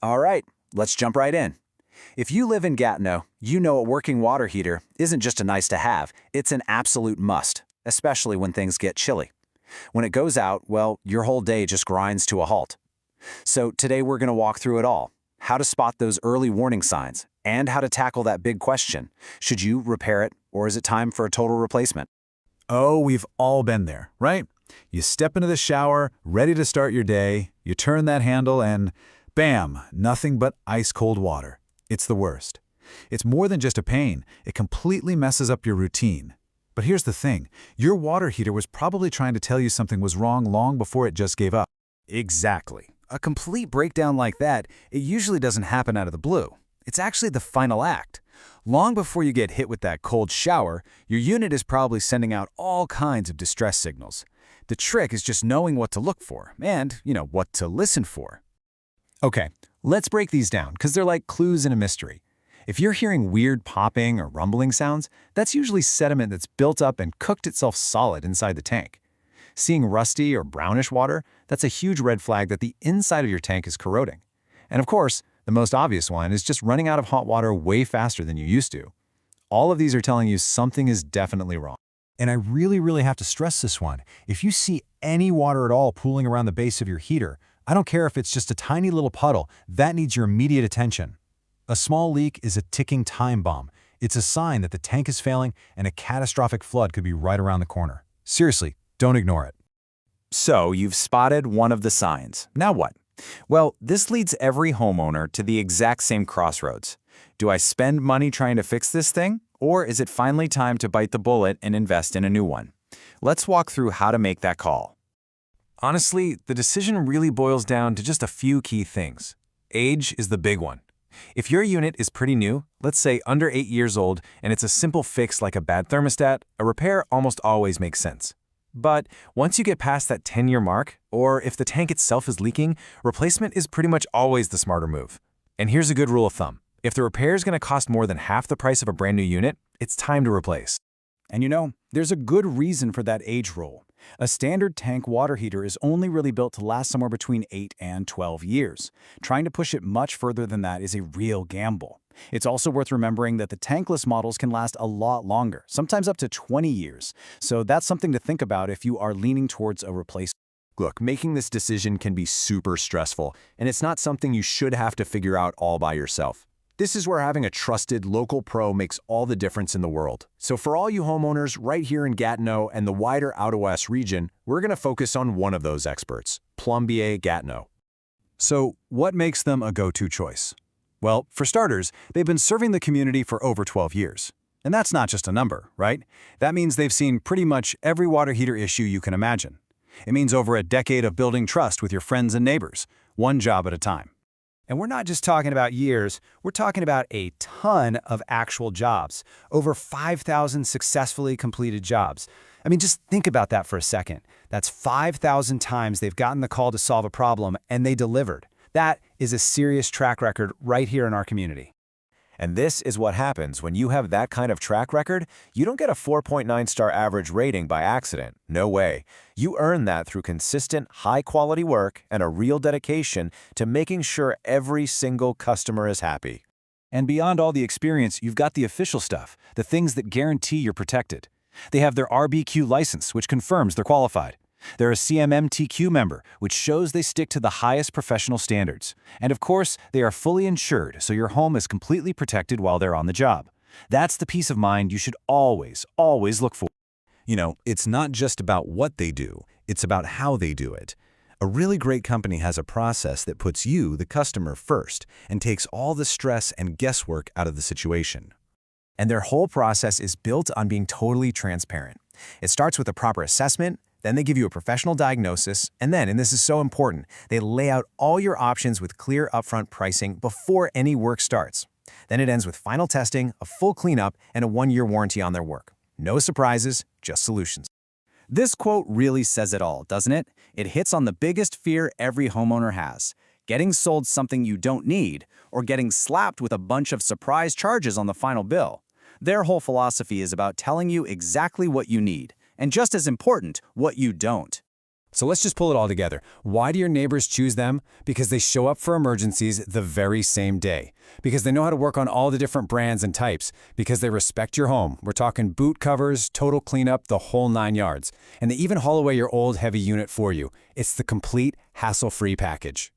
All right, let's jump right in. If you live in Gatineau, you know a working water heater isn't just a nice to have, it's an absolute must, especially when things get chilly. When it goes out, well, your whole day just grinds to a halt. So today we're going to walk through it all. How to spot those early warning signs, and how to tackle that big question. Should you repair it, or is it time for a total replacement? Oh, we've all been there, right? You step into the shower, ready to start your day, you turn that handle and bam, nothing but ice-cold water. It's the worst. It's more than just a pain. It completely messes up your routine. But here's the thing. Your water heater was probably trying to tell you something was wrong long before it just gave up. Exactly. A complete breakdown like that, it usually doesn't happen out of the blue. It's actually the final act. Long before you get hit with that cold shower, your unit is probably sending out all kinds of distress signals. The trick is just knowing what to look for and, what to listen for. Okay, let's break these down because they're like clues in a mystery. If you're hearing weird popping or rumbling sounds, that's usually sediment that's built up and cooked itself solid inside the tank. Seeing rusty or brownish water, that's a huge red flag that the inside of your tank is corroding. And of course, the most obvious one is just running out of hot water way faster than you used to. All of these are telling you something is definitely wrong. And I really have to stress this one. If you see any water at all pooling around the base of your heater, I don't care if it's just a tiny little puddle, that needs your immediate attention. A small leak is a ticking time bomb. It's a sign that the tank is failing and a catastrophic flood could be right around the corner. Seriously, don't ignore it. So you've spotted one of the signs. Now what? Well, this leads every homeowner to the exact same crossroads. Do I spend money trying to fix this thing, or is it finally time to bite the bullet and invest in a new one? Let's walk through how to make that call. Honestly, the decision really boils down to just a few key things. Age is the big one. If your unit is pretty new, let's say under 8 years old, and it's a simple fix like a bad thermostat, a repair almost always makes sense. But once you get past that 10-year mark, or if the tank itself is leaking, replacement is pretty much always the smarter move. And here's a good rule of thumb. If the repair is going to cost more than half the price of a brand new unit, it's time to replace. And there's a good reason for that age rule. A standard tank water heater is only really built to last somewhere between 8 and 12 years. Trying to push it much further than that is a real gamble. It's also worth remembering that the tankless models can last a lot longer, sometimes up to 20 years. So that's something to think about if you are leaning towards a replacement. Look, making this decision can be super stressful, and it's not something you should have to figure out all by yourself. This is where having a trusted local pro makes all the difference in the world. So for all you homeowners right here in Gatineau and the wider Outaouais region, we're going to focus on one of those experts, Plombier Gatineau. So what makes them a go-to choice? Well, for starters, they've been serving the community for over 12 years. And that's not just a number, right? That means they've seen pretty much every water heater issue you can imagine. It means over a decade of building trust with your friends and neighbors, one job at a time. And we're not just talking about years, we're talking about a ton of actual jobs. Over 5,000 successfully completed jobs. I mean, just think about that for a second. That's 5,000 times they've gotten the call to solve a problem and they delivered. That is a serious track record right here in our community. And this is what happens when you have that kind of track record. You don't get a 4.9-star average rating by accident. No way. You earn that through consistent, high-quality work and a real dedication to making sure every single customer is happy. And beyond all the experience, you've got the official stuff, the things that guarantee you're protected. They have their RBQ license, which confirms they're qualified. They're a CMMTQ member, which shows they stick to the highest professional standards. And of course, they are fully insured, so your home is completely protected while they're on the job. That's the peace of mind you should always look for. It's not just about what they do, it's about how they do it. A really great company has a process that puts you, the customer, first and takes all the stress and guesswork out of the situation. And their whole process is built on being totally transparent. It starts with a proper assessment, then they give you a professional diagnosis, and then, and this is so important, they lay out all your options with clear upfront pricing before any work starts. Then it ends with final testing, a full cleanup, and a 1-year warranty on their work. No surprises, just solutions. This quote really says it all, doesn't it? It hits on the biggest fear every homeowner has: getting sold something you don't need, or getting slapped with a bunch of surprise charges on the final bill. Their whole philosophy is about telling you exactly what you need, and just as important, what you don't. So let's just pull it all together. Why do your neighbors choose them? Because they show up for emergencies the very same day. Because they know how to work on all the different brands and types. Because they respect your home. We're talking boot covers, total cleanup, the whole 9 yards. And they even haul away your old heavy unit for you. It's the complete hassle-free package.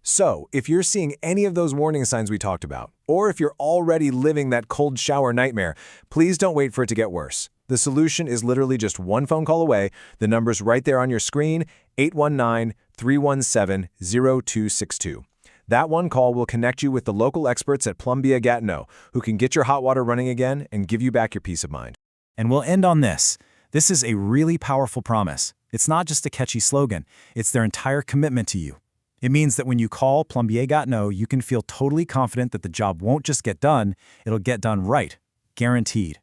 So, if you're seeing any of those warning signs we talked about, or if you're already living that cold shower nightmare, please don't wait for it to get worse. The solution is literally just one phone call away. The number's right there on your screen, 819-317-0262. That one call will connect you with the local experts at Plombier Gatineau, who can get your hot water running again and give you back your peace of mind. And we'll end on this. This is a really powerful promise. It's not just a catchy slogan. It's their entire commitment to you. It means that when you call Plombier Gatineau, you can feel totally confident that the job won't just get done, it'll get done right. Guaranteed.